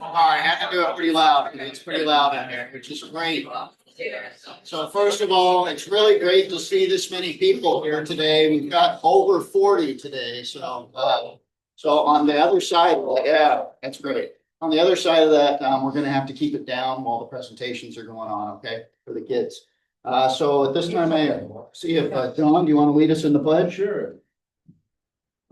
All right, I had to do it pretty loud. It's pretty loud in here, which is great. So first of all, it's really great to see this many people here today. We've got over 40 today, so on the other side, yeah, that's great. On the other side of that, we're gonna have to keep it down while the presentations are going on, okay, for the kids. So at this time, I see if, John, do you want to lead us in the pledge? Sure.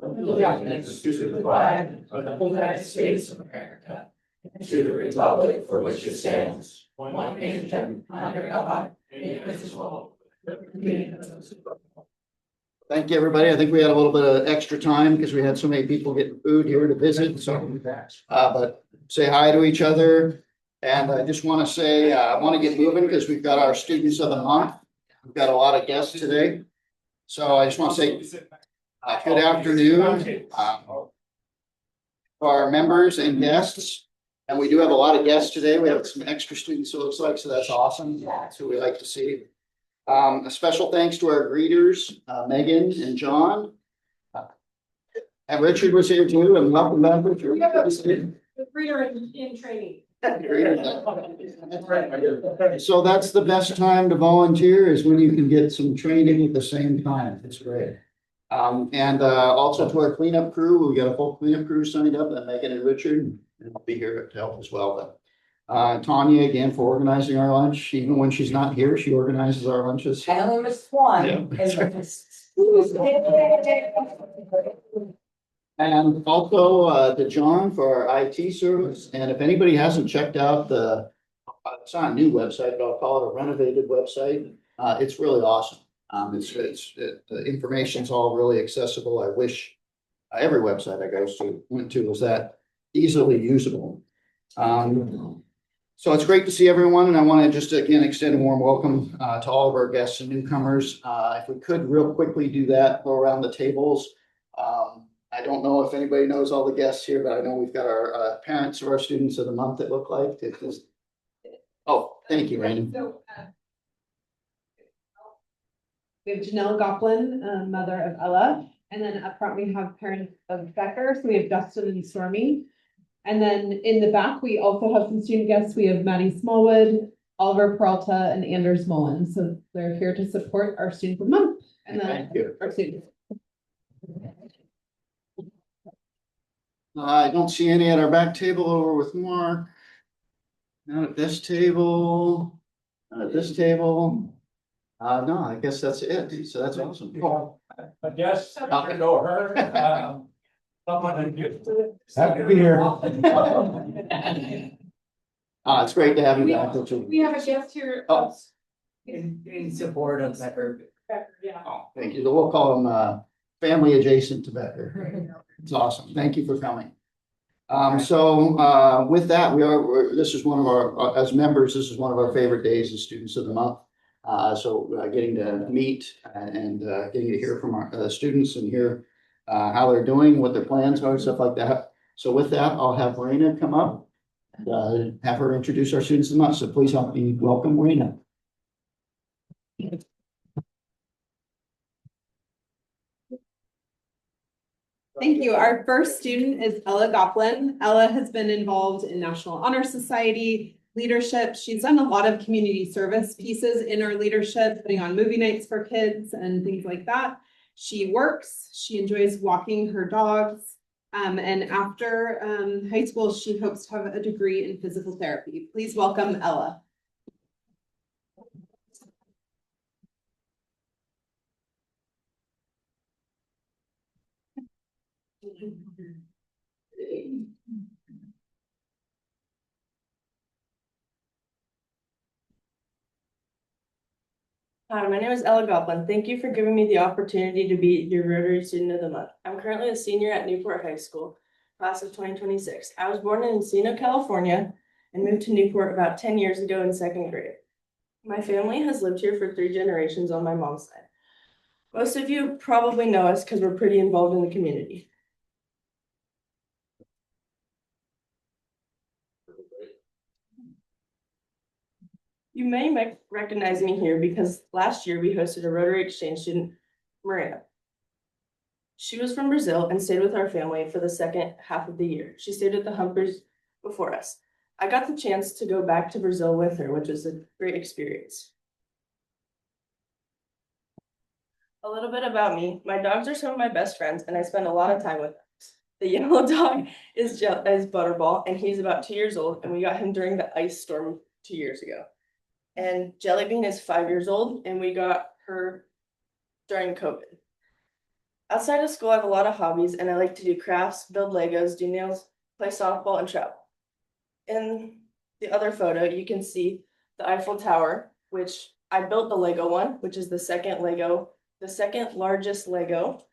Allegiance to the flag of the United States of America, and to the republic for which it stands, one nation, under God, indivisible. Thank you, everybody. I think we had a little bit of extra time because we had so many people getting food here to visit, so, but say hi to each other. And I just want to say, I want to get moving because we've got our students of the month. We've got a lot of guests today. So I just want to say, good afternoon, for our members and guests. And we do have a lot of guests today. We have some extra students, it looks like, so that's awesome. That's who we like to see. A special thanks to our greeters, Megan and John. And Richard was here too, and welcome back, Richard. The breeder in training. So that's the best time to volunteer is when you can get some training at the same time. It's great. And also to our cleanup crew, we got a full cleanup crew signed up, and Megan and Richard, and I'll be here to help as well. But Tanya again for organizing our lunch. Even when she's not here, she organizes our lunches. I only missed one. And also to John for our IT service. And if anybody hasn't checked out it's not a new website, but I'll call it a renovated website. It's really awesome. The information's all really accessible. I wish every website I went to was that easily usable. So it's great to see everyone, and I want to just again extend a warm welcome to all of our guests and newcomers. If we could real quickly do that, go around the tables. I don't know if anybody knows all the guests here, but I know we've got our parents of our students of the month that look like. Oh, thank you, Raina. So, we have Janelle Goplin, mother of Ella, and then up front we have parents of Becker. So we have Justin and Stormy. And then in the back, we also have some student guests. We have Maddie Smallwood, Oliver Peralta, and Anders Mullen. So they're here to support our student of the month and then our students. I don't see any at our back table over with Mark. Not at this table. Not at this table. No, I guess that's it. So that's awesome. Cool. I guess not to know her. Someone happy to be here. It's great to have you back. We have a guest here. Oh. In support of Becker. Becker, yeah. Oh, thank you. We'll call them family adjacent to Becker. It's awesome. Thank you for coming. So with that, this is one of our, as members, this is one of our favorite days as students of the month. So getting to meet and getting to hear from our students and hear how they're doing, what their plans are, stuff like that. So with that, I'll have Raina come up and have her introduce our students of the month. So please help me welcome Raina. Thank you. Our first student is Ella Goplin. Ella has been involved in National Honor Society leadership. She's done a lot of community service pieces in her leadership, putting on movie nights for kids and things like that. She works, she enjoys walking her dogs. And after high school, she hopes to have a degree in physical therapy. Please welcome Ella. Hi, my name is Ella Goplin. Thank you for giving me the opportunity to be your Rotary Student of the Month. I'm currently a senior at Newport High School, class of 2026. I was born in Encino, California, and moved to Newport about 10 years ago in second grade. My family has lived here for 3 generations on my mom's side. Most of you probably know us because we're pretty involved in the community. You may recognize me here because last year we hosted a Rotary exchange student, Maria. She was from Brazil and stayed with our family for the second half of the year. She stayed at the before us. I got the chance to go back to Brazil with her, which was a great experience. A little bit about me. My dogs are some of my best friends, and I spend a lot of time with them. The yellow dog is Butterball, and he's about 2 years old, and we got him during the ice storm 2 years ago. And Jellybean is 5 years old, and we got her during COVID. Outside of school, I have a lot of hobbies, and I like to do crafts, build Legos, do nails, play softball, and travel. In the other photo, you can see the Eiffel Tower, which I built the Lego one, which is the second largest Lego.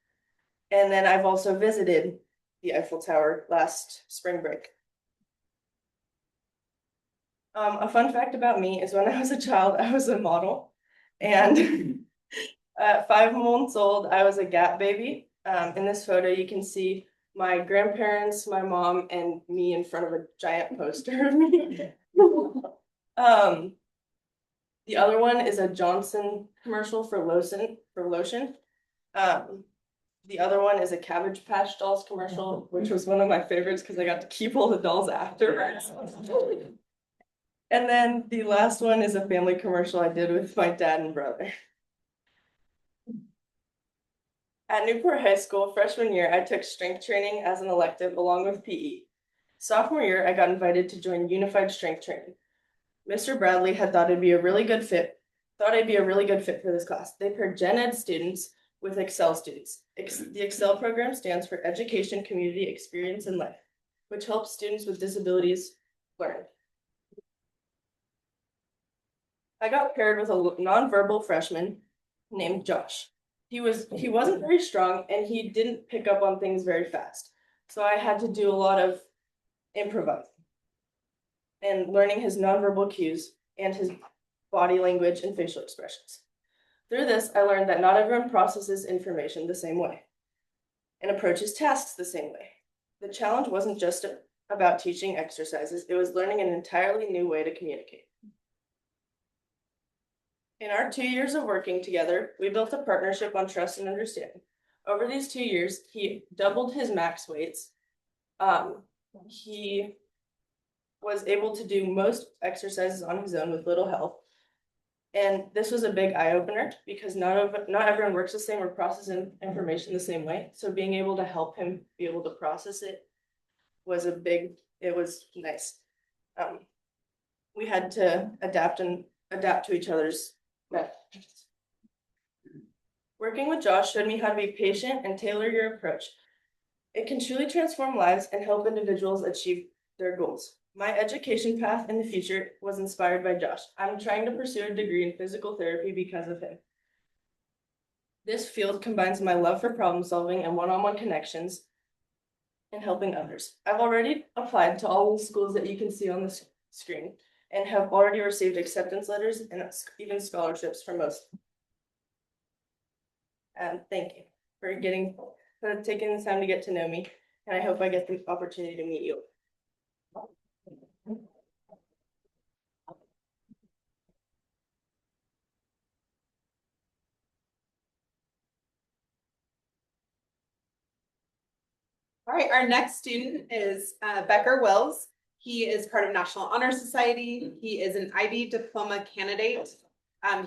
And then I've also visited the Eiffel Tower last spring break. A fun fact about me is when I was a child, I was a model. And at 5 months old, I was a Gap baby. In this photo, you can see my grandparents, my mom, and me in front of a giant poster of me. The other one is a Johnson commercial for lotion. The other one is a Cabbage Patch Dolls commercial, which was one of my favorites because I got to keep all the dolls afterwards. And then the last one is a family commercial I did with my dad and brother. At Newport High School, freshman year, I took strength training as an elective along with PE. Sophomore year, I got invited to join Unified Strength Training. Mr. Bradley had thought I'd be a really good fit for this class. They paired Gen Ed students with Excel students. The Excel program stands for Education, Community, Experience, and Life, which helps students with disabilities learn. I got paired with a nonverbal freshman named Josh. He wasn't very strong, and he didn't pick up on things very fast. So I had to do a lot of improvising and learning his nonverbal cues and his body language and facial expressions. Through this, I learned that not everyone processes information the same way and approaches tasks the same way. The challenge wasn't just about teaching exercises, it was learning an entirely new way to communicate. In our 2 years of working together, we built a partnership on trust and understanding. Over these 2 years, he doubled his max weights. He was able to do most exercises on his own with little help. And this was a big eye-opener because not everyone works the same or processes information the same way. So being able to help him be able to process it was nice. We had to adapt to each other's methods. Working with Josh showed me how to be patient and tailor your approach. It can truly transform lives and help individuals achieve their goals. My education path in the future was inspired by Josh. I'm trying to pursue a degree in physical therapy because of him. This field combines my love for problem solving and one-on-one connections and helping others. I've already applied to all the schools that you can see on the screen and have already received acceptance letters and even scholarships for most. And thank you for taking the time to get to know me, and I hope I get the opportunity to meet you. All right, our next student is Becker Wills. He is part of National Honor Society. He is an IB diploma candidate.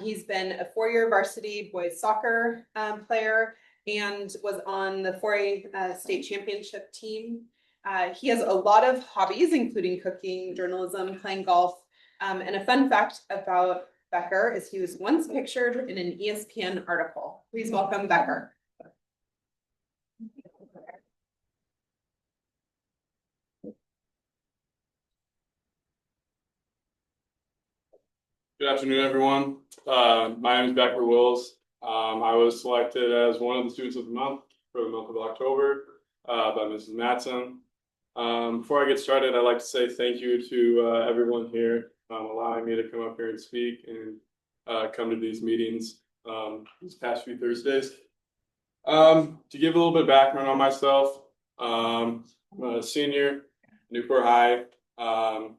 He's been a 4-year varsity boys soccer player and was on the 4A state championship team. He has a lot of hobbies, including cooking, journalism, playing golf. And a fun fact about Becker is he was once pictured in an ESPN article. Please welcome Becker. Good afternoon, everyone. My name is Becker Wills. I was selected as one of the students of the month for the month of October by Mrs. Matson. Before I get started, I'd like to say thank you to everyone here allowing me to come up here and speak and come to these meetings these past few Thursdays. To give a little bit of background on myself, I'm a senior, Newport High. I'm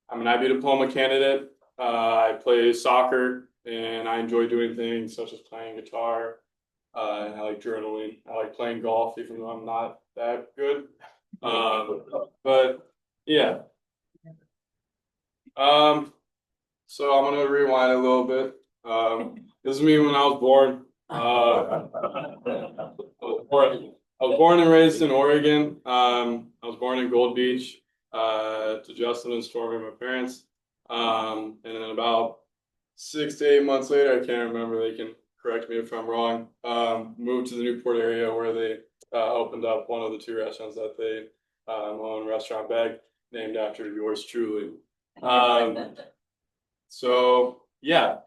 an IB diploma candidate. I play soccer and I enjoy doing things such as playing guitar. I like journaling. I like playing golf, even though I'm not that good. But Yeah. So I'm gonna rewind a little bit. This is me when I was born. I was born and raised in Oregon. I was born in Gold Beach, to Justin and Stormy, my parents. And then about 6 to 8 months later, I can't remember, they can correct me if I'm wrong, moved to the Newport area where they opened up one of the two restaurants that they own, Restaurant Bag, named after yours truly. So yeah,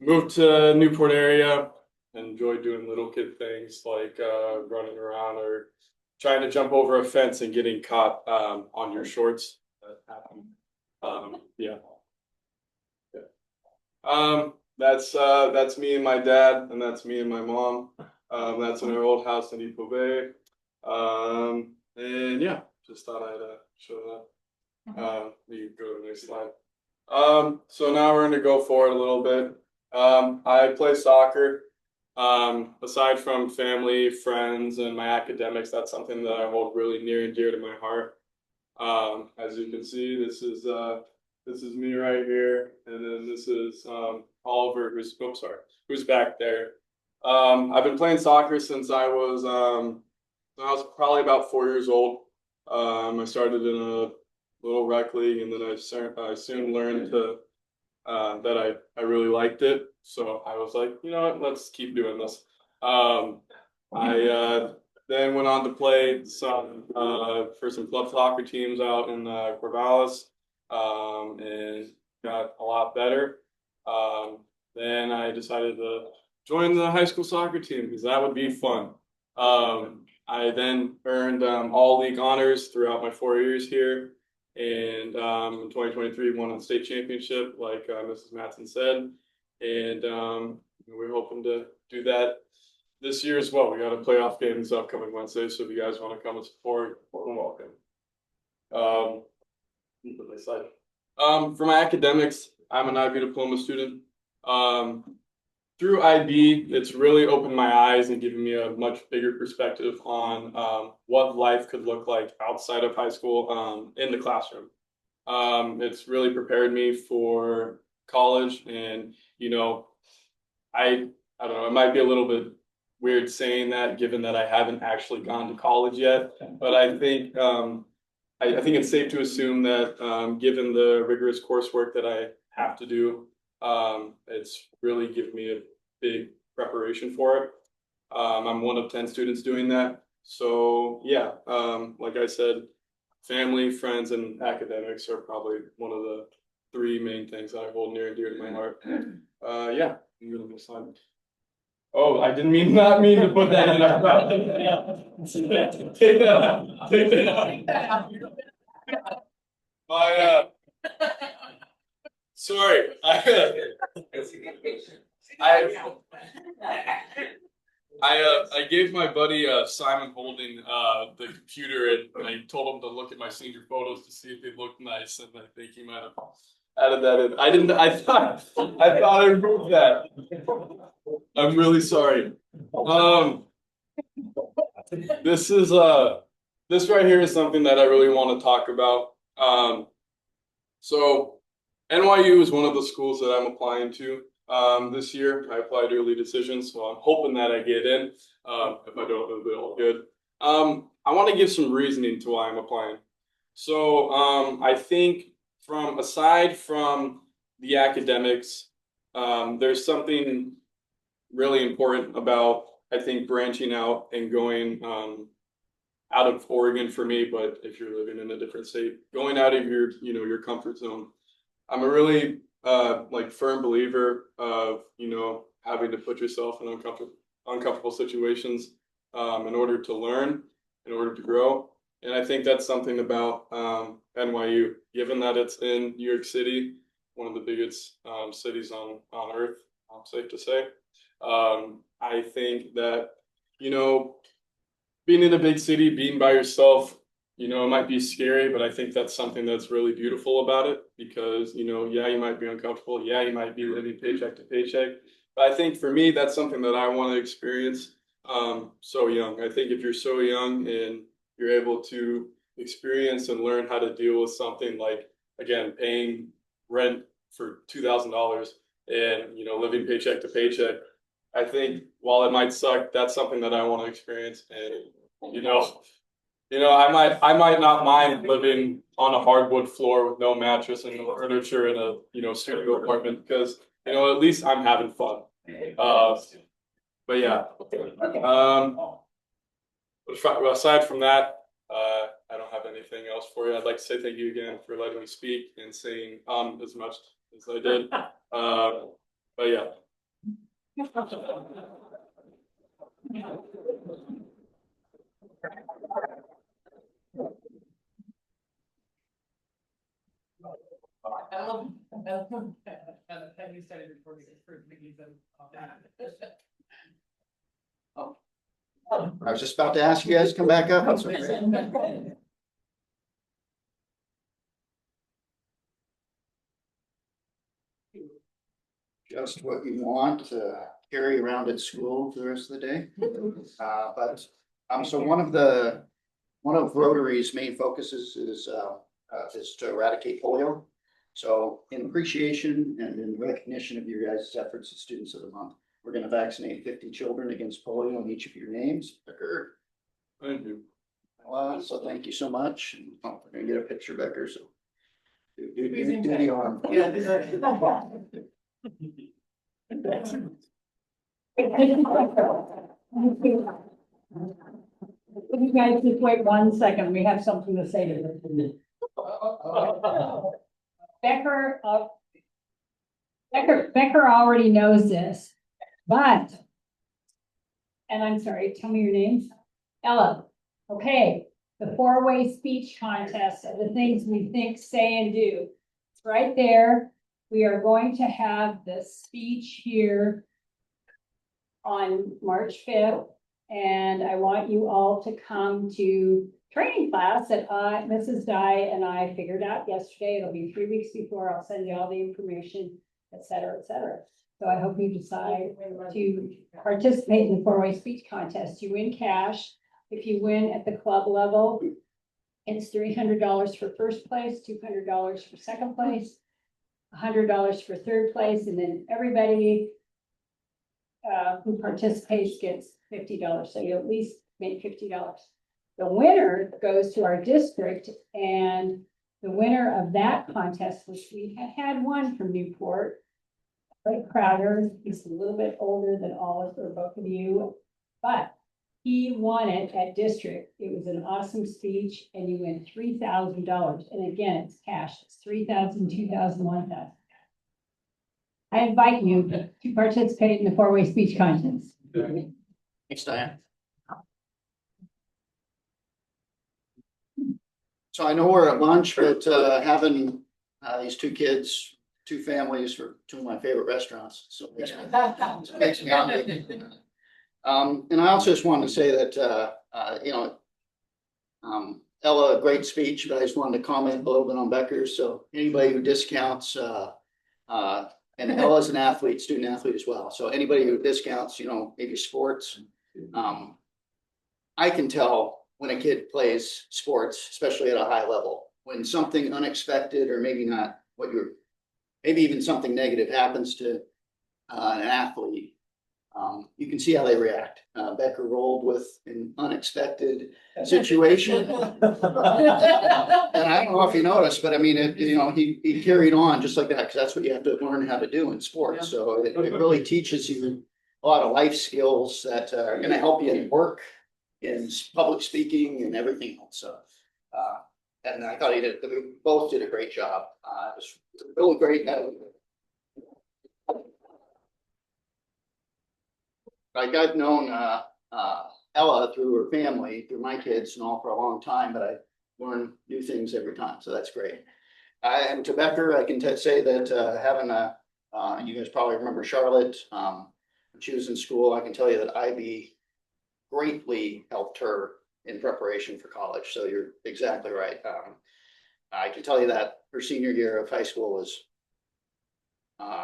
moved to Newport area, enjoyed doing little kid things like running around or trying to jump over a fence and getting caught on your shorts. That happened. Yeah. That's me and my dad, and that's me and my mom. That's in our old house in Depot Bay. And yeah, just thought I'd show that. You can go to the next slide. So now we're gonna go forward a little bit. I play soccer. Aside from family, friends, and my academics, that's something that I hold really near and dear to my heart. As you can see, this is me right here, and then this is Oliver, who's back there. I've been playing soccer since I was probably about 4 years old. I started in a little rec league, and then I soon learned to that I really liked it. So I was like, you know what, let's keep doing this. I then went on to play some for some club soccer teams out in Corvallis, and got a lot better. Then I decided to join the high school soccer team because that would be fun. I then earned all league honors throughout my 4 years here. And in 2023, won a state championship, like Mrs. Matson said. And we're hoping to do that this year as well. We got a playoff game this upcoming Wednesday, so if you guys want to come and support, you're welcome. For my academics, I'm an IB diploma student. Through IB, it's really opened my eyes and given me a much bigger perspective on what life could look like outside of high school in the classroom. It's really prepared me for college, and I don't know, it might be a little bit weird saying that given that I haven't actually gone to college yet, but I think I think it's safe to assume that given the rigorous coursework that I have to do, it's really given me a big preparation for it. I'm one of 10 students doing that. So yeah, like I said, family, friends, and academics are probably one of the three main things that I hold near and dear to my heart. Yeah, I'm gonna miss slide. Oh, I didn't not mean to put that in. Take that out. Take that out. My sorry. I gave my buddy Simon Holding the computer, and I told him to look at my senior photos to see if they looked nice, and I think he might have added that in. I didn't. I thought I removed that. I'm really sorry. This right here is something that I really want to talk about. So NYU is one of the schools that I'm applying to this year. I applied early decision, so I'm hoping that I get in. If I don't, it'll be all good. I want to give some reasoning to why I'm applying. So I think aside from the academics, there's something really important about, I think, branching out and going out of Oregon for me, but if you're living in a different state, going out of your comfort zone. I'm a really firm believer of having to put yourself in uncomfortable situations in order to learn, in order to grow. And I think that's something about NYU, given that it's in New York City, one of the biggest cities on earth, I'm safe to say. I think that, being in a big city, being by yourself, it might be scary, but I think that's something that's really beautiful about it because, yeah, you might be uncomfortable. Yeah, you might be living paycheck to paycheck. But I think for me, that's something that I want to experience so young. I think if you're so young and you're able to experience and learn how to deal with something like, again, paying rent for $2,000 and, you know, living paycheck to paycheck. I think while it might suck, that's something that I want to experience. And, I might not mind living on a hardwood floor with no mattress and no furniture in a, studio apartment because, at least I'm having fun. But yeah, aside from that, I don't have anything else for you. I'd like to say thank you again for letting me speak and saying as much as I did. But yeah. I was just about to ask you guys to come back up. That's okay. Just what you want to carry around at school for the rest of the day. So one of Rotary's main focuses is to eradicate polio. So in appreciation and in recognition of your guys' efforts as Students of the Month, we're going to vaccinate 50 children against polio on each of your names. Becker. Thank you. So thank you so much. And, we're going to get a picture, Becker. So do the arm. Yeah. You guys just wait 1 second. We have something to say to them. Becker already knows this, but, and I'm sorry, tell me your names. Ella. Okay, the 4-way speech contest of the things we think, say, and do. It's right there. We are going to have the speech here on March 5th, and I want you all to come to training class that Mrs. Dye and I figured out yesterday. It'll be 3 weeks before. I'll send you all the information, et cetera, et cetera. So I hope you decide to participate in the 4-way speech contest. You win cash. If you win at the club level, it's $300 for first place, $200 for second place, $100 for third place, and then everybody who participates gets $50. So you at least make $50. The winner goes to our district, and the winner of that contest, which we had one from Newport, Blake Crowder. He's a little bit older than all of or both of you, but he won it at district. It was an awesome speech, and you win $3,000. And again, it's cash. It's $3,000, $2,000, $1,000. I invite you to participate in the 4-way speech contest. Thanks, Diane. So I know we're at lunch, but having these two kids, two families for two of my favorite restaurants, so it makes me hungry. And I also just wanted to say that Ella, great speech, but I just wanted to comment a little bit on Becker's. So anybody who discounts, and Ella's an athlete, student athlete as well. So anybody who discounts, maybe sports, I can tell when a kid plays sports, especially at a high level, when something unexpected or maybe not maybe even something negative happens to an athlete, you can see how they react. Becker rolled with an unexpected situation. And I don't know if you noticed, but I mean, he carried on just like that, because that's what you have to learn how to do in sports. So it really teaches you a lot of life skills that are going to help you in work, in public speaking, and everything else. So, and I thought they both did a great job. It was really great. Like I've known Ella through her family, through my kids and all for a long time, but I learn new things every time. So that's great. And to Becker, I can say that having you guys probably remember Charlotte, when she was in school, I can tell you that Ivy greatly helped her in preparation for college. So you're exactly right. I can tell you that her senior year of high school was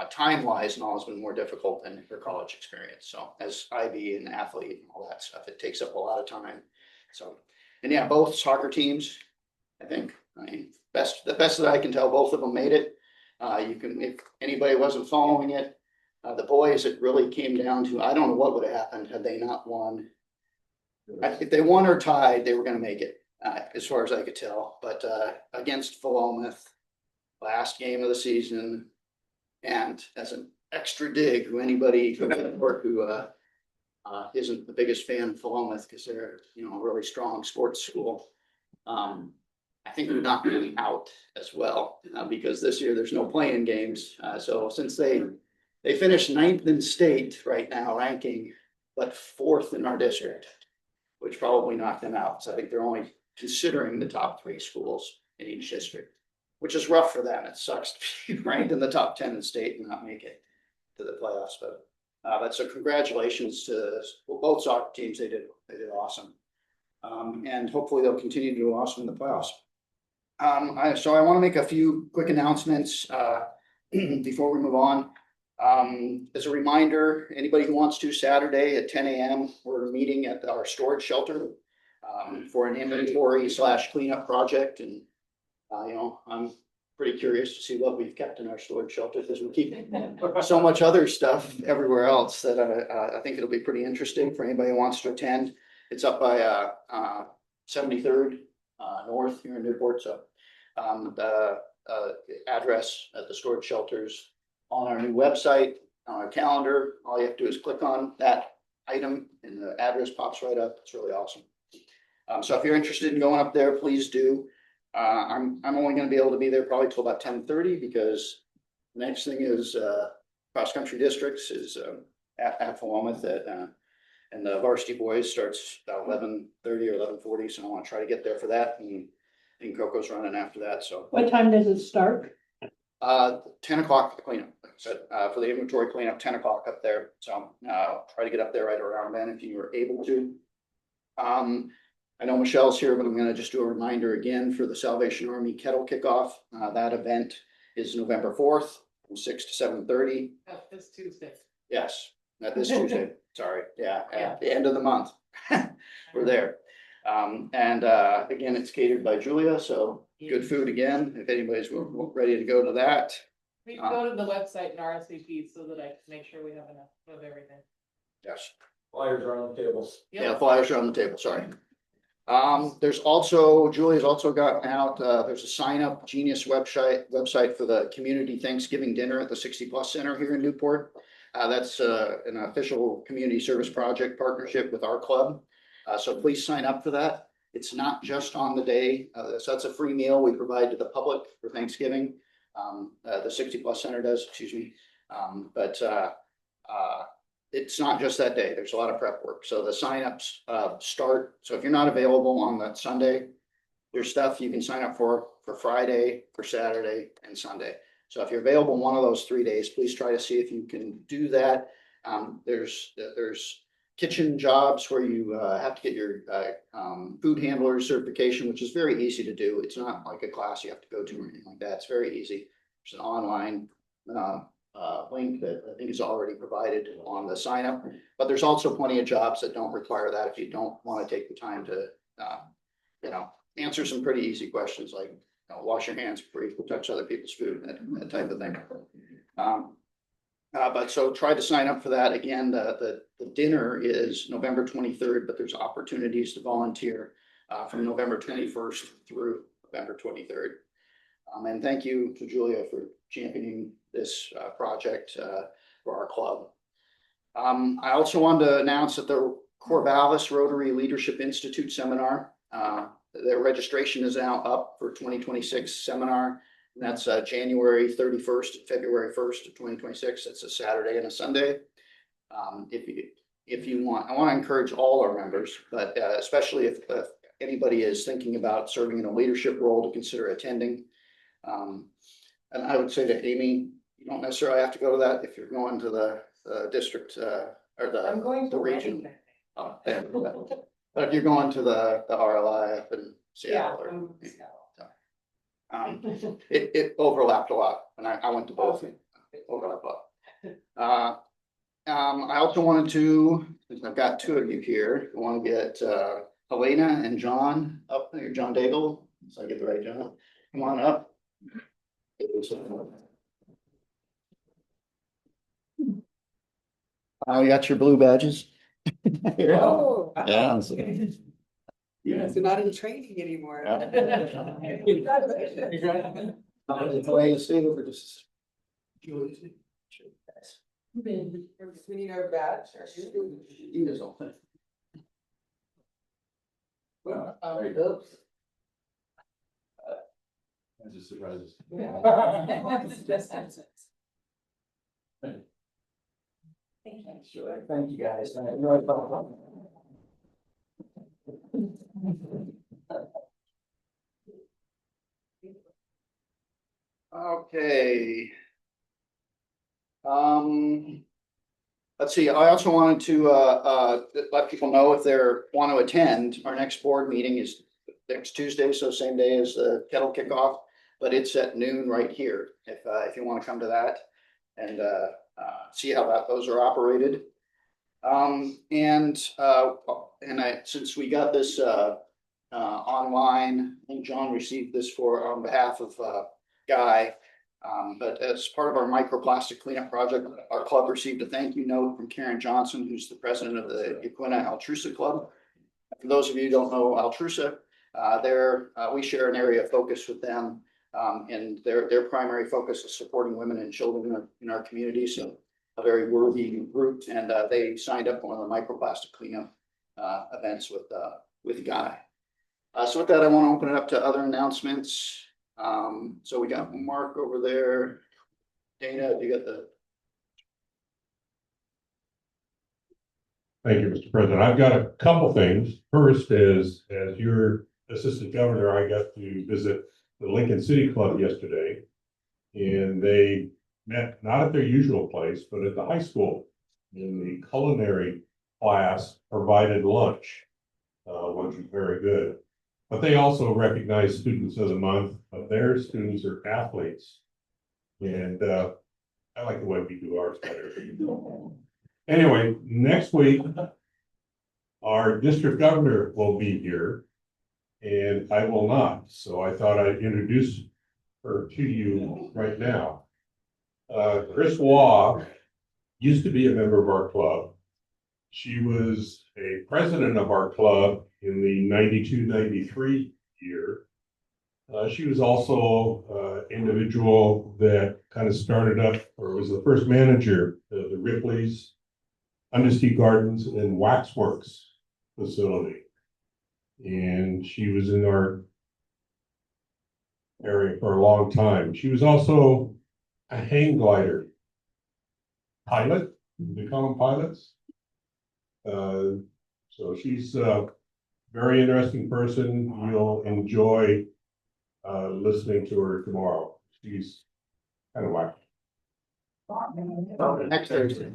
time-wise and all has been more difficult than her college experience. So as Ivy and athlete and all that stuff, it takes up a lot of time. So, and yeah, both soccer teams I think. I mean, the best that I can tell, both of them made it. If anybody wasn't following it, the boys, it really came down to, I don't know what would have happened had they not won. If they won or tied, they were gonna make it, as far as I could tell, but, against Philomath, last game of the season. And as an extra dig, who anybody who isn't the biggest fan of Philomath, because they're, a really strong sports school. I think we knocked them out as well, because this year there's no playing games. So since they finished 9th in state right now ranking, but 4th in our district, which probably knocked them out. So I think they're only considering the top 3 schools in each district, which is rough for them. It sucks to be ranked in the top 10 in the state and not make it to the playoffs. But so congratulations to both soccer teams. They did awesome. And hopefully they'll continue to do awesome in the playoffs. So I want to make a few quick announcements before we move on. As a reminder, anybody who wants to, Saturday at 10 a.m., we're meeting at our storage shelter for an inventory / cleanup project. And, I'm pretty curious to see what we've kept in our storage shelter, because we keep so much other stuff everywhere else that I think it'll be pretty interesting for anybody who wants to attend. It's up by 73rd North here in Newport. So the address at the storage shelters on our new website, on our calendar. All you have to do is click on that item and the address pops right up. It's really awesome. So if you're interested in going up there, please do. I'm only going to be able to be there probably till about 10:30, because the next thing is cross country districts is at Philomath and the varsity boys starts about 11:30 or 11:40. So I want to try to get there for that, and Coco's running after that. So What time does it start? 10 o'clock for the cleanup. Like I said, for the inventory cleanup, 10 o'clock up there. So try to get up there right around then if you were able to. I know Michelle's here, but I'm going to just do a reminder again for the Salvation Army Kettle Kickoff. That event is November 4th from 6 to 7:30. This Tuesday. Yes, not this Tuesday. Sorry. Yeah, Yeah. at the end of the month. We're there. And again, it's catered by Julia. So good food again. If anybody's ready to go to that. We can go to the website and RSVP so that I can make sure we have enough of everything. Yes. Flyers are on the tables. Yeah, flyers are on the table. Sorry. There's also, Julia's also got out, there's a sign up Genius website for the community Thanksgiving dinner at the 60+ Center here in Newport. That's an official community service project partnership with our club. So please sign up for that. It's not just on the day. So that's a free meal we provide to the public for Thanksgiving. The 60+ Center does, excuse me. But it's not just that day. There's a lot of prep work. So the signups start. So if you're not available on that Sunday, there's stuff you can sign up for Friday, for Saturday, and Sunday. So if you're available one of those 3 days, please try to see if you can do that. There's kitchen jobs where you have to get your food handler certification, which is very easy to do. It's not like a class you have to go to or anything like that. It's very easy. There's an online link that I think is already provided on the sign up, but there's also plenty of jobs that don't require that if you don't want to take the time to, answer some pretty easy questions like, wash your hands before you touch other people's food, that type of thing. But so try to sign up for that. Again, the dinner is November 23rd, but there's opportunities to volunteer from November 21st through November 23rd. And thank you to Julia for championing this project for our club. I also wanted to announce that the Corvallis Rotary Leadership Institute seminar, their registration is now up for 2026 seminar. And that's January 31st, February 1st of 2026. That's a Saturday and a Sunday. If you want, I want to encourage all our members, but especially if anybody is thinking about serving in a leadership role, to consider attending. And I would say to Amy, you don't necessarily have to go to that if you're going to the district or I'm going the to region. Reading. Oh, yeah. But if you're going to the RLI up in Yeah. Seattle, it overlapped a lot, and I went to both. It overlapped a lot. I also wanted to, since I've got two of you here, I want to get Helena and John up there, John Daigle, So I get the right job. Come on up. Oh, you got your blue badges? Oh. Yeah. Yes. You're not in training anymore. It's the way you see it over just. We need our badge. Either's all thing. Well, there you go. That just surprises. Sure, thank you guys. Okay. Let's see, I also wanted to, let people know if they're, want to attend, our next board meeting is next Tuesday, so same day as the kettle kickoff, but it's at noon right here, if you want to come to that and, see how those are operated. Since we got this, online, I think John received this on behalf of, Guy. But as part of our microplastic cleanup project, our club received a thank you note from Karen Johnson, who's the president of the Yaquina Altrusa Club. For those of you who don't know Altrusa, we share an area of focus with them. And their primary focus is supporting women and children in our community. So a very worthy group, and they signed up for one of the microplastic cleanup events with Guy. So with that, I want to open it up to other announcements. So we got Mark over there. Dana, you got the. Thank you, Mr. President. I've got a couple things. First is, as your assistant governor, I got to visit the Lincoln City Club yesterday. And they met not at their usual place, but at the high school. In the culinary class provided lunch. Lunch was very good. But they also recognize Students of the Month, but their students are athletes. And I like the way we do ours better. Anyway, next week, our district governor will be here, and I will not. So I thought I'd introduce her to you right now. Chris Waugh used to be a member of our club. She was a president of our club in the 92-93 year. She was also an individual that kind of started up, or was the first manager of the Ripley's, Undusty Gardens, and Waxworks facility. And she was in our area for a long time. She was also a hang glider pilot. They call them pilots. So she's a very interesting person. You'll enjoy listening to her tomorrow. She's kind of wacky. Next Thursday.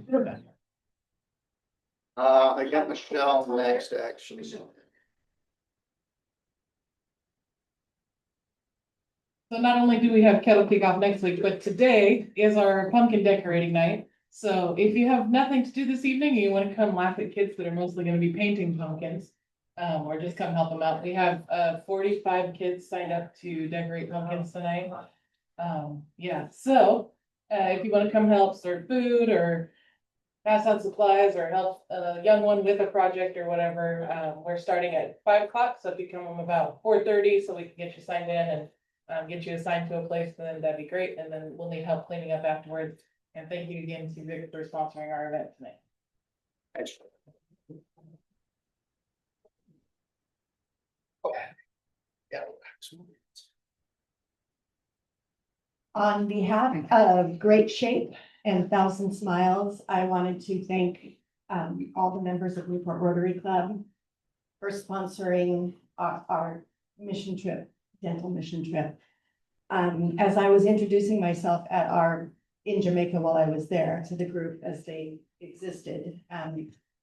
I got Michelle next, actually. So not only do we have kettle kickoff next week, but today is our pumpkin decorating night. So if you have nothing to do this evening, and you want to come laugh at kids that are mostly going to be painting pumpkins, or just come help them out. We have 45 kids signed up to decorate pumpkins tonight. Yeah, so if you want to come help serve food or pass out supplies or help a young one with a project or whatever, we're starting at 5 o'clock. So if you come about 4:30, so we can get you signed in and get you assigned to a place, then that'd be great. And then we'll need help cleaning up afterwards. And thank you again to Becker for sponsoring our event tonight. Thanks. Yeah. On behalf of Great Shape and Thousand Smiles, I wanted to thank all the members of Newport Rotary Club for sponsoring our mission trip, dental mission trip. As I was introducing myself in Jamaica while I was there to the group as they existed,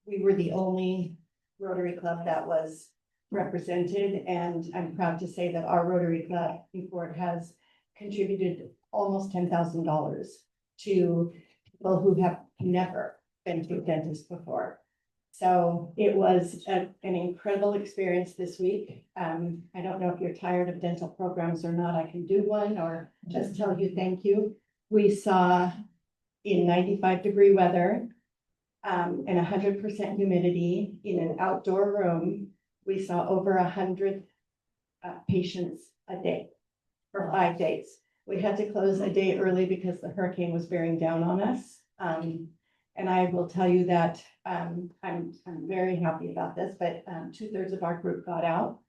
we were the only Rotary Club that was represented, and I'm proud to say that our Rotary Club Newport has contributed almost $10,000 to people who have never been to a dentist before. So it was an incredible experience this week. I don't know if you're tired of dental programs or not. I can do one or just tell you thank you. We saw in 95-degree weather, and 100% humidity in an outdoor room, we saw over 100 patients a day for 5 days. We had to close a day early because the hurricane was bearing down on us. And I will tell you that I'm very happy about this, but 2/3 of our group got out.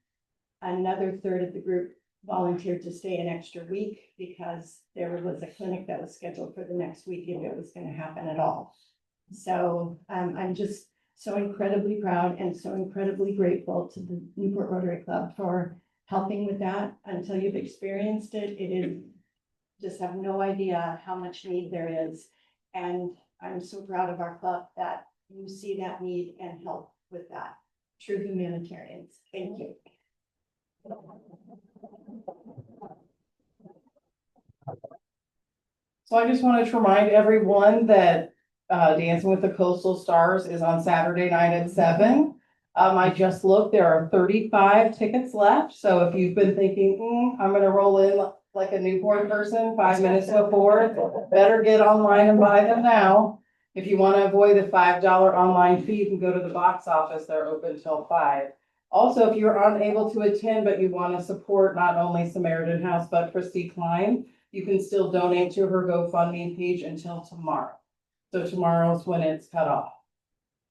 Another third of the group volunteered to stay an extra week because there was a clinic that was scheduled for the next week if it was going to happen at all. So I'm just so incredibly proud and so incredibly grateful to the Newport Rotary Club for helping with that. Until you've experienced it, it is just have no idea how much need there is. And I'm so proud of our club that you see that need and help with that. True humanitarians. Thank you. So I just wanted to remind everyone that Dancing with the Coastal Stars is on Saturday night at 7. I just looked, there are 35 tickets left. So if you've been thinking, I'm gonna roll in like a Newport person 5 minutes before, better get online and buy them now. If you want to avoid the $5 online fee, you can go to the box office. They're open till 5. Also, if you're unable to attend, but you want to support not only Samaritan House, but Christy Klein, you can still donate to her GoFundMe page until tomorrow. So tomorrow's when it's cut off.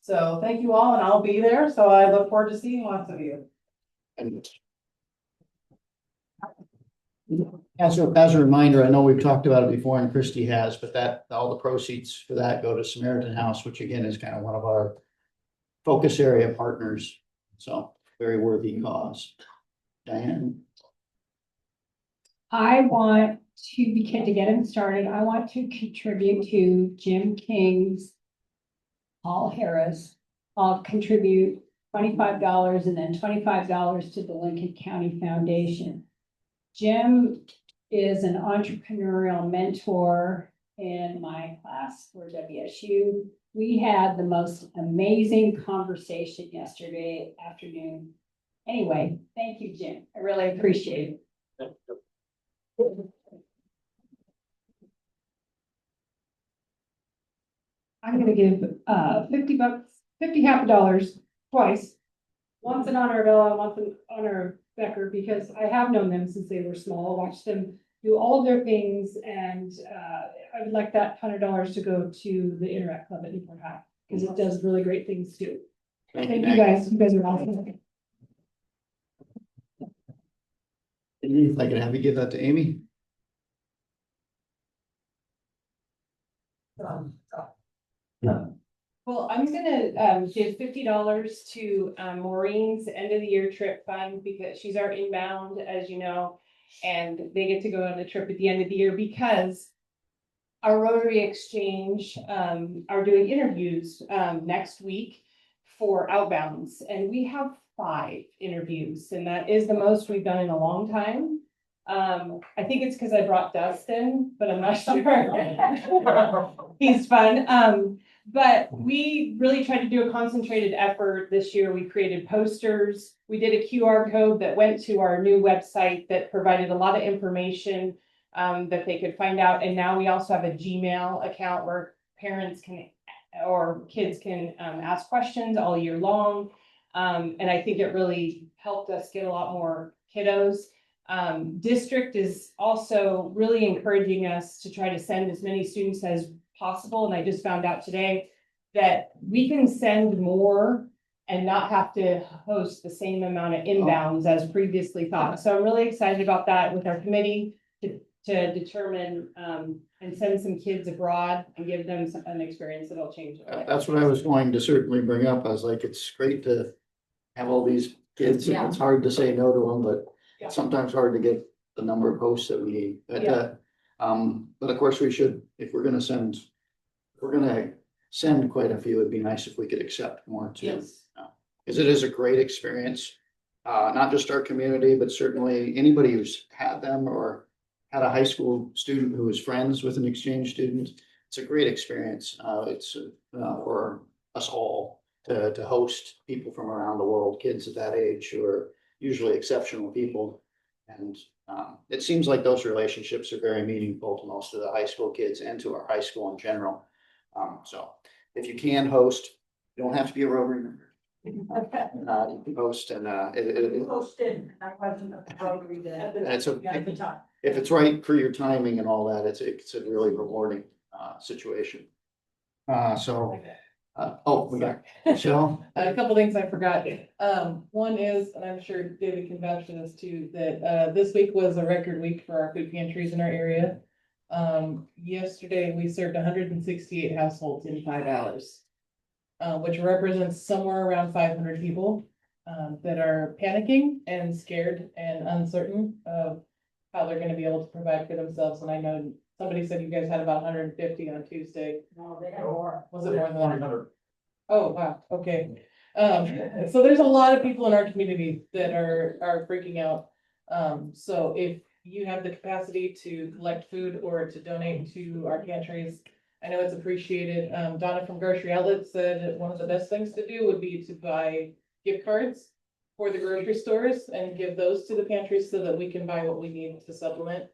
So thank you all, and I'll be there. So I look forward to seeing lots of you. And as a reminder, I know we've talked about it before and Christy has, but that all the proceeds for that go to Samaritan House, which again is kind of one of our focus area partners. So very worthy cause. Diane? I want to to get him started, I want to contribute to Jim King's Paul Harris. I'll contribute $25 and then $25 to the Lincoln County Foundation. Jim is an entrepreneurial mentor in my class for WSU. We had the most amazing conversation yesterday afternoon. Anyway, thank you, Jim. I really appreciate it. I'm gonna give $50, half a dollars twice. Once in honor of Ella, once in honor of Becker, because I have known them since they were small, watched them do all of their things, and I would like that $100 to go to the Interact Club at Newport High, because it does really great things too. Thank you guys. You guys are awesome. If I could have you give that to Amy. Well, I'm gonna give $50 to Maureen's end of the year trip fund because she's our inbound, as you know, and they get to go on the trip at the end of the year because our Rotary Exchange are doing interviews next week for outbounds, and we have 5 interviews, and that is the most we've done in a long time. I think it's because I brought Dustin, but I'm not sure. He's fun. But we really tried to do a concentrated effort this year. We created posters. We did a QR code that went to our new website that provided a lot of information that they could find out. And now we also have a Gmail account where parents can or kids can ask questions all year long. And I think it really helped us get a lot more kiddos. District is also really encouraging us to try to send as many students as possible. And I just found out today that we can send more and not have to host the same amount of inbounds as previously thought. So I'm really excited about that with our committee to determine and send some kids abroad and give them an experience that'll change their life. That's what I was going to certainly bring up. I was like, it's great to have all these kids. And it's hard to say no to them, but it's sometimes hard to get the number of hosts that we need. But of course we should, if we're gonna send quite a few, it'd be nice if we could accept more too. Yes. Because it is a great experience, not just our community, but certainly anybody who's had them or had a high school student who is friends with an exchange student. It's a great experience. It's for us all. to host people from around the world, kids at that age who are usually exceptional people. And it seems like those relationships are very meaningful to most of the high school kids and to our high school in general. So if you can host, you don't have to be a Rotary member. You can host and Hosted, I wasn't a Rotary then. and it's a, At the time. if it's right for your timing and all that, it's a really rewarding situation. We got Michelle. A couple things I forgot. One is, and I'm sure David can vouch for this too, that this week was a record week for our food pantries in our area. Yesterday, we served 168 households in 5 hours, which represents somewhere around 500 people that are panicking and scared and uncertain of how they're gonna be able to provide for themselves. And I know somebody said you guys had about 150 on Tuesday. No, they had more. Was it more than 100? Oh, wow, okay. So there's a lot of people in our community that are freaking out. So if you have the capacity to collect food or to donate to our pantries, I know it's appreciated. Donna from Grocery Outlet said one of the best things to do would be to buy gift cards for the grocery stores and give those to the pantries so that we can buy what we need to supplement.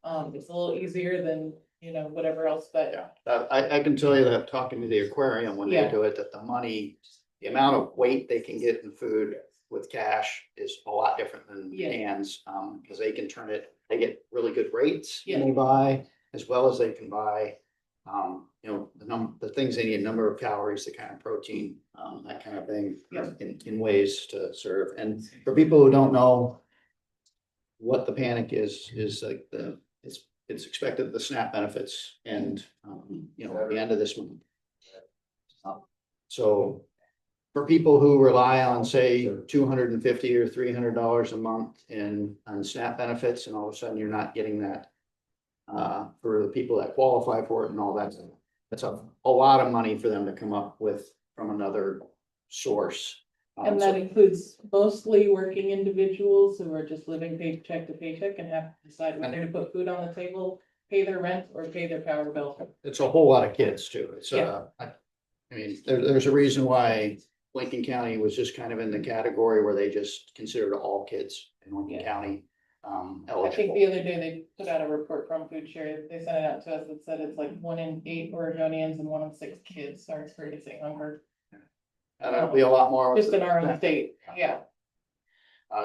It's a little easier than, whatever else, but Yeah, I can tell you that talking to the aquarium when they Yeah. do it, that the amount of weight they can get in food with cash is a lot different than Yeah. cans. Because they can turn it, they get really good rates when Yeah. they buy, as well as they can buy, the things they need, number of calories, the kind of protein, that kind of thing, Yeah. in ways to serve. And for people who don't know what the panic is like it's expected the SNAP benefits and, at the end of this month. So for people who rely on, say, $250 or $300 a month on SNAP benefits, and all of a sudden you're not getting that for the people that qualify for it and all that, that's a lot of money for them to come up with from another source. and that includes mostly working individuals who are just living paycheck to paycheck and have to decide whether to put food on the table, pay their rent, or pay their power bill. It's a whole lot of kids too. It's, Yeah. I mean, there's a reason why Lincoln County was just kind of in the category where they just considered all kids in Lincoln Yeah. County I think eligible. the other day they put out a report from Food Share. They sent it out to us that said it's like 1 in 8 Oregonians and 1 in 6 kids are experiencing hunger. And it'll be a lot more. Just in our own state, yeah.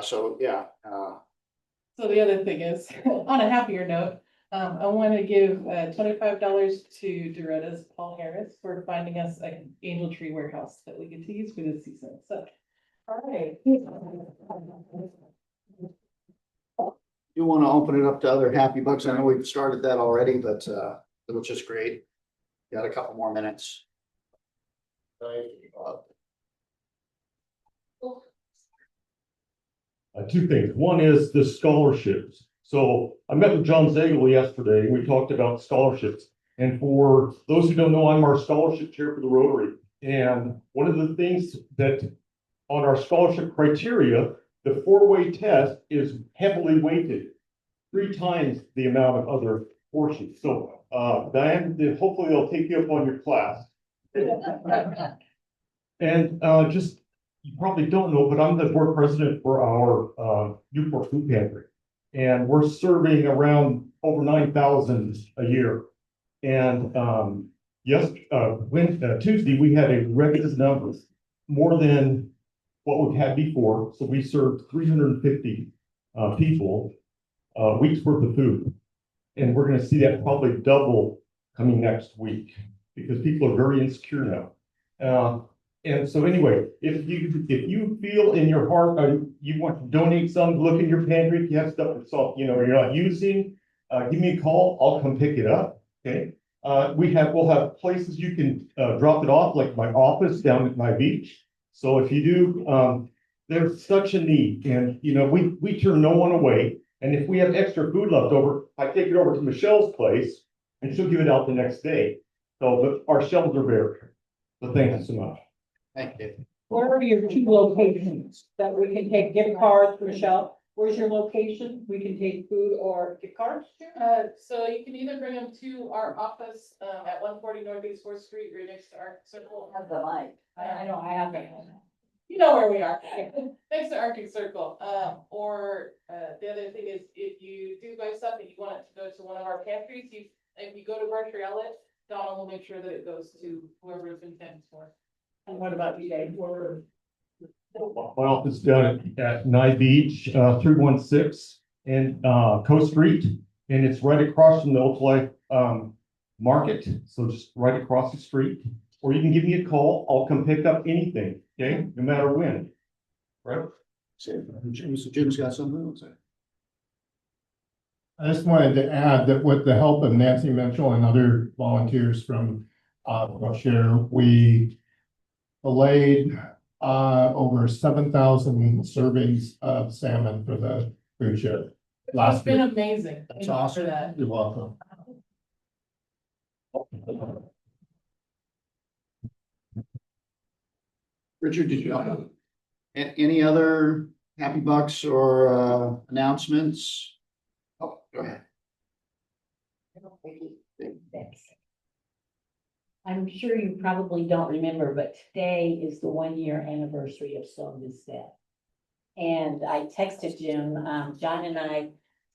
So, yeah, So the other thing is, on a happier note, I want to give $25 to Doretta's Paul Harris for finding us an angel tree warehouse that we get to use for this season, so. All right. you want to open it up to other happy bucks. I know we've started that already, but which is great. Got a couple more minutes. Two things. One is the scholarships. So I met with John Zagel yesterday. We talked about scholarships. And for those who don't know, I'm our scholarship chair for the Rotary. And one of the things that on our scholarship criteria, the 4-way test is heavily weighted, 3 times the amount of other portions. So Diane, hopefully they'll take you up on your class. And just, you probably don't know, but I'm the board president for our Newport Food Pantry. And we're serving around over 9,000 a year. And Tuesday, we had a record number, more than what we've had before. So we served 350 people, week's worth of food. And we're gonna see that probably double coming next week because people are very insecure now. And so anyway, if you feel in your heart, you want to donate some, look in your pantry, if you have stuff that's all, you're not using, give me a call, I'll come pick it up, okay? We'll have places you can drop it off, like my office down at my beach. So if you do, there's such a need, and we turn no one away. And if we have extra food left over, I take it over to Michelle's place and she'll give it out the next day. So our shelves are bare. So thank you so much. Thank you. Where are your 2 locations that we can take gift cards, Michelle? Where's your location? We can take food or gift cards. So you can either bring them to our office, at 140 Northeast Fourth Street, right next to Arctic Circle. Have the light. I know, I have that. You know where we are, next to Arctic Circle. Or the other thing is, if you do buy stuff and you want it to go to one of our pantries, if you go to Grocery Outlet, Donna will make sure that it goes to whoever it's intended for. And what about you, Dave? My office down at Nye Beach, 316 and Coast Street. And it's right across from the Old Life Market. So just right across the street. Or you can give me a call. I'll come pick up anything, okay? No matter when. Right? Jim's got something to say. I just wanted to add that with the help of Nancy Mitchell and other volunteers from Share, we filleted over 7,000 servings of salmon for the food share. It's Last been year. amazing. That's Thank you for awesome. that. You're welcome. Richard, did you have any other happy bucks or announcements? Oh, go ahead. I'm sure you probably don't remember, but today is the 1 year anniversary of Sylvia's death. And I texted Jim, John and I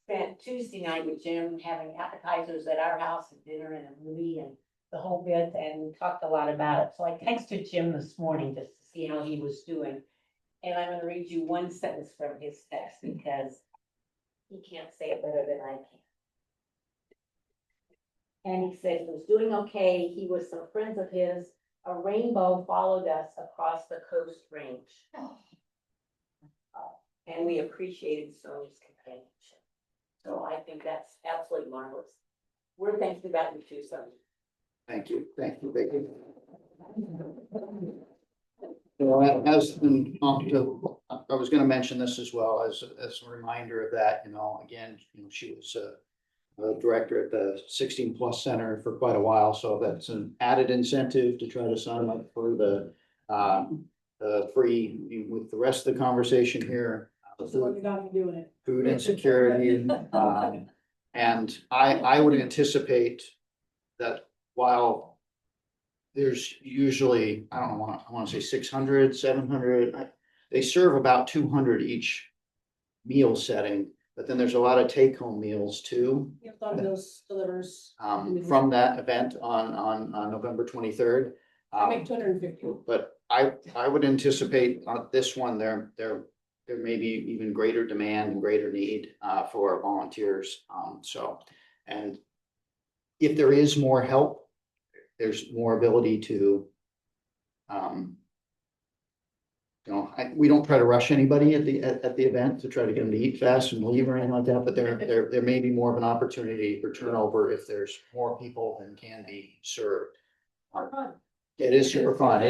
spent Tuesday night with Jim having appetizers at our house and dinner and a movie and the whole bit, and talked a lot about it. So I texted Jim this morning just to see how he was doing. And I'm gonna read you one sentence from his text because he can't say it better than I can. And he said he was doing okay. He was some friends of his. A rainbow followed us across the coast range. And we appreciated Sony's companionship. So I think that's absolutely marvelous. We're thinking about you too, Sony. Thank you, Becky. So as been, I was gonna mention this as well as a reminder of that, again, she was a director at the 16+ Center for quite a while, so that's an added incentive to try to sign up for the free, with the rest of the conversation here. Food insecurity, and I would anticipate that while there's usually, I want to say 600, 700, they serve about 200 each meal setting, but then there's a lot of take-home meals too. Those delivers. From that event on November 23rd. Make 250. But I would anticipate this one, there may be even greater demand and greater need for volunteers. And if there is more help, there's more ability to, we don't try to rush anybody at the event to try to get them to eat fast and leave or anything like that, but there may be more of an opportunity for turnover if there's more people than can be served. It is super fun.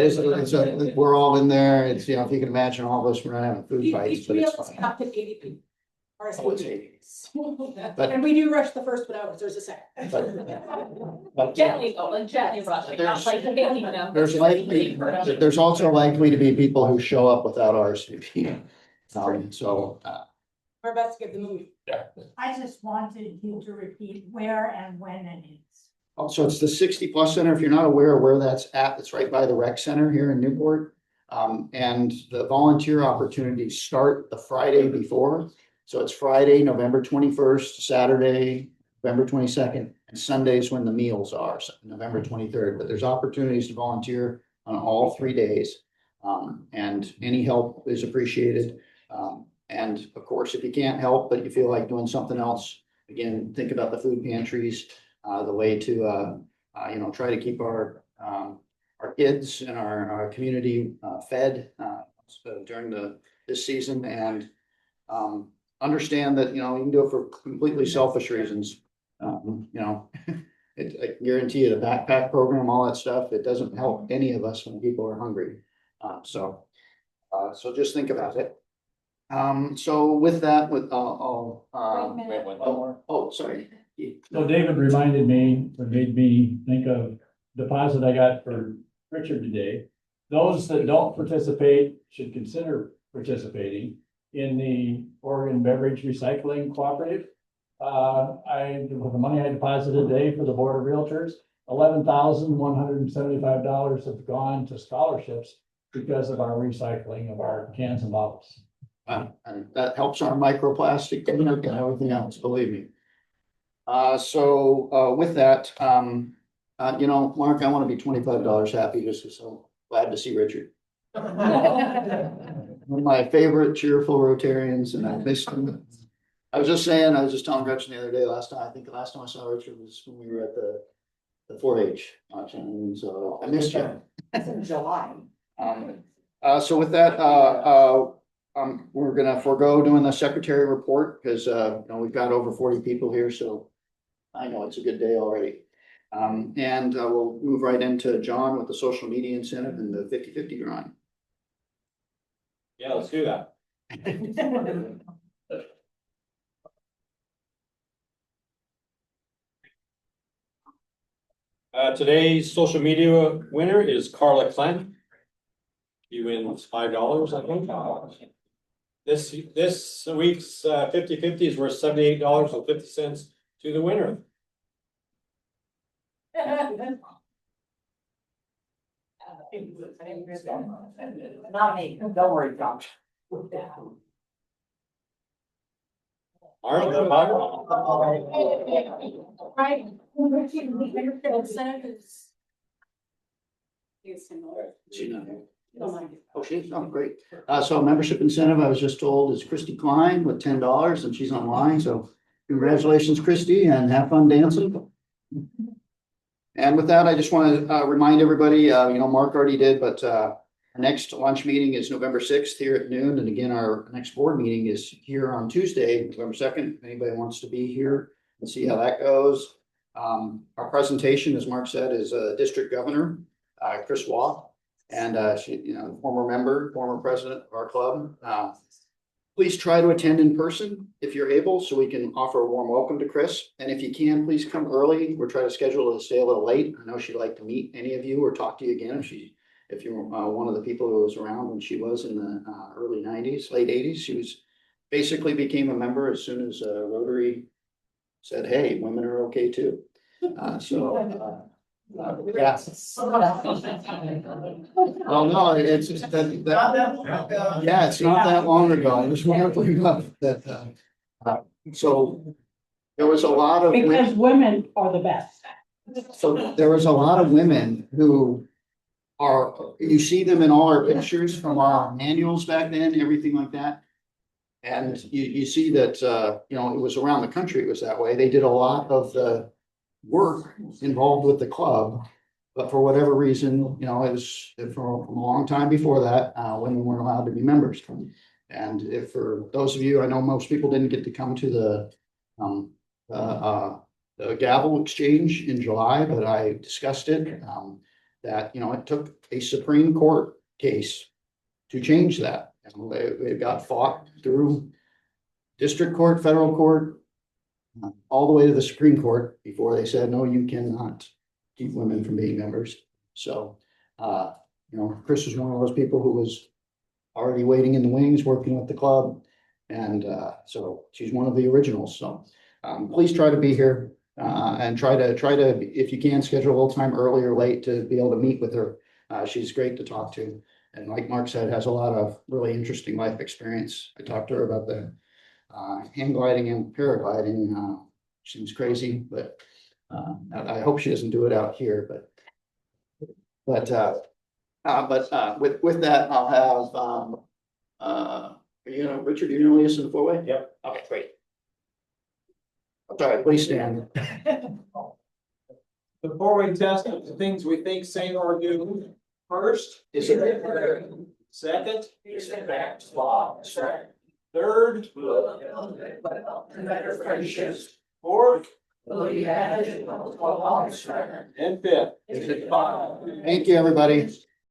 We're all in there. It's, if you can imagine all of us, we're not having food fights, but it's fun. Up to 80 people. Oh, it's 80. But- And we do rush the first 1 hour, there's a second. But Gently, rushing. there's also likely to be people who show up without RSVP. We're about to get the movie. I just wanted you to repeat where and when it is. Also, it's the 60+ Center. If you're not aware of where that's at, it's right by the rec center here in Newport. And the volunteer opportunities start the Friday before. So it's Friday, November 21st, Saturday, November 22nd, and Sundays when the meals are, so November 23rd. But there's opportunities to volunteer on all 3 days. And any help is appreciated. And of course, if you can't help, but you feel like doing something else, again, think about the food pantries, the way to, try to keep our kids and our community fed during this season, and understand that, you can do it for completely selfish reasons. I guarantee you the backpack program, all that stuff, it doesn't help any of us when people are hungry. So just think about it. So with that, sorry. So David reminded me, or made me think of deposit I got for Richard today. Those that don't participate should consider participating. in the Oregon Beverage Recycling Cooperative. With the money I deposited today for the Board of Realtors, $11,175 have gone to scholarships because of our recycling of our cans and bottles. And that helps our microplastic and everything else, believe me. With that, Mark, I want to be $25 happy, just so glad to see Richard. One of my favorite cheerful Rotarians, and I missed him. I was just telling Gretchen the other day, I think the last time I saw Richard was when we were at the 4-H auction, and so I missed you. That's in July. So with that, we're gonna forego doing the secretary report, because, we've got over 40 people here, so I know it's a good day already. And we'll move right into John with the social media incentive and the 50/50 drawing. Yeah, let's do that. Today's social media winner is Carla Clem. You win $5, I think. This week's 50/50 is worth $78.50 to the winner. Not me, don't worry, Josh. Right. Oh, she is, oh, great. So membership incentive, I was just told, is Christy Klein with $10, and she's online, so congratulations, Christy, and have fun dancing. And with that, I just want to remind everybody, Mark already did, but our next lunch meeting is November 6th here at noon. And again, our next board meeting is here on Tuesday, November 2nd. If anybody wants to be here and see how that goes. Our presentation, as Mark said, is District Governor Chris Waugh. And she, former member, former president of our club. Please try to attend in person if you're able, so we can offer a warm welcome to Chris. And if you can, please come early. We're trying to schedule to stay a little late. I know she'd like to meet any of you or talk to you again if you're one of the people who was around when she was in the early 90s, late 80s. She basically became a member as soon as Rotary said, hey, women are okay too. Yeah. Well, no, it's just yeah, it's not that long ago. I just want to bring up that, so there was a lot of. Because women are the best. So there was a lot of women who you see them in all our pictures from our manuals back then, everything like that. And you see that, it was around the country, it was that way. They did a lot of the work involved with the club, but for whatever reason, it was from a long time before that, women weren't allowed to be members. And if for those of you, I know most people didn't get to come to the gavel exchange in July, but I discussed it, that, it took a Supreme Court case to change that. And it got fought through district court, federal court, all the way to the Supreme Court before they said, no, you cannot keep women from being members. So, Chris was one of those people who was already waiting in the wings, working with the club. And so she's one of the originals. So please try to be here and try to, if you can, schedule a little time early or late to be able to meet with her. She's great to talk to. And like Mark said, has a lot of really interesting life experience. I talked to her about the hang gliding and paragliding. Seems crazy, but I hope she doesn't do it out here. But with that, I'll have Richard, you know lead us in the four-way? Yep. Okay, great. All right, please stand. The four-way test of the things we think, say, or do. First, Is it? Second, third, fourth, and fifth. Thank you, everybody.